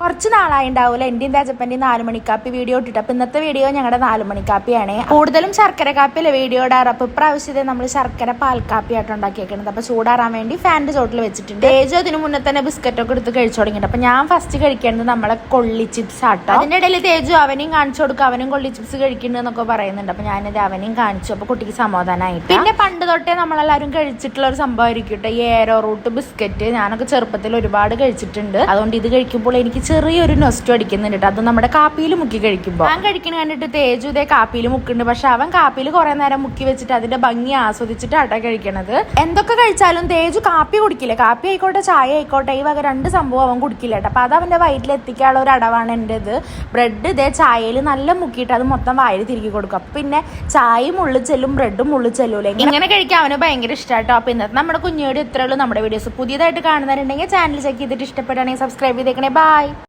കുറച്ച് നാളായിണ്ടാവില്ല എന്റെയും തേജപ്പന്റെയും 4 മണിക്കാപ്പി വീഡിയോ ഇട്ടിട്ട്. അപ്പൊ ഇന്നത്തെ വീഡിയോ ഞങ്ങളുടെ 4 മണിക്കാപ്പിയാണ്. കൂടുതലും ശർക്കര കാപ്പിയല്ലേ വീഡിയോ ഇടാറ്. അപ്പൊ ഇപ്രാവശ്യത്തെ നമ്മൾ ശർക്കര പാൽക്കാപ്പിയായിട്ട് ഉണ്ടാക്കിയേക്കുന്നത്. അപ്പൊ ചൂടാറാൻ വേണ്ടി ഫാനിന്റെ ചോട്ടിൽ വെച്ചിട്ടുണ്ട്. തേജു അതിന് മുന്നേ തന്നെ ബിസ്ക്കറ്റ് ഒക്കെ എടുത്ത് കഴിച്ചു തുടങ്ങിയിട്ട്. അപ്പൊ ഞാൻ ഫസ്റ്റ് കഴിക്കേണ്ടത് നമ്മളെ കൊള്ളി ചിപ്സ് ആട്ടോ. അതിന്റെ ഇടയിൽ തേജു അവനെയും കാണിച്ചു കൊടുക്കും, അവനും കൊള്ളി ചിപ്സ് കഴിക്കുന്നുണ്ടെന്നൊക്കെ പറയുന്നുണ്ട്. അപ്പൊ ഞാനത് അവനെയും കാണിച്ചു. അപ്പൊ കുട്ടിക്ക് സമാധാനമായിട്ട്. പിന്നെ പണ്ട് തൊട്ടേ നമ്മളെല്ലാവരും കഴിച്ചിട്ടുള്ള ഒരു സംഭവമായിരിക്കും ഈ ഏരോ റൂട്ട് ബിസ്ക്കറ്റ്. ഞാനൊക്കെ ചെറുപ്പത്തിൽ ഒരുപാട് കഴിച്ചിട്ടുണ്ട്. അതുകൊണ്ട് ഇത് കഴിക്കുമ്പോൾ എനിക്ക് ചെറിയൊരു നൊസ്റ്റു അടിക്കുന്നുണ്ട്. അത് നമ്മുടെ കാപ്പിയിൽ മുക്കി കഴിക്കുമ്പോൾ ഞാൻ കഴിക്കണ കണ്ടിട്ട് തേജു ഇതേ കാപ്പിയിൽ മുക്കുന്നുണ്ട്. പക്ഷെ അവൻ കാപ്പിയിൽ കുറെ നേരം മുക്കി വെച്ചിട്ട് അതിന്റെ ഭംഗി ആസ്വദിച്ചിട്ട് ആട്ടോ കഴിക്കണത്. എന്തൊക്കെ കഴിച്ചാലും തേജു കാപ്പി കുടിക്കില്ല. കാപ്പി ആയിക്കോട്ടെ ചായ ആയിക്കോട്ടെ ഈ വക 2 സംഭവം അവൻ കുടിക്കില്ല കേട്ടോ. അപ്പൊ അത് അവന്റെ വയറ്റിൽ എത്തിക്കാനുള്ള ഒരു അടവാണ് എന്റേത്. ബ്രെഡ് ഇതേ ചായയിൽ നല്ല മുക്കിയിട്ട് അത് മൊത്തം വായിൽ തിരികെ കൊടുക്കും. അപ്പൊ പിന്നെ ചായയും ഉള്ളിൽ ചെല്ലും ബ്രെഡും ഉള്ളിൽ ചെല്ലൂലേ. ഇങ്ങനെ കഴിക്കാൻ അവന് ഭയങ്കര ഇഷ്ടമായിട്ടോ. അപ്പൊ ഇന്നത്തെ നമ്മുടെ കുഞ്ഞോട് ഇത്രയുള്ളൂ. നമ്മുടെ വീഡിയോസ് പുതിയതായിട്ട് കാണുന്നവരുണ്ടെങ്കിൽ ചാനൽ ചെക്ക് ചെയ്തിട്ട് ഇഷ്ടപ്പെടുകയാണെങ്കിൽ സബ്സ്ക്രൈബ് ചെയ്തേക്കണേ. ബൈ.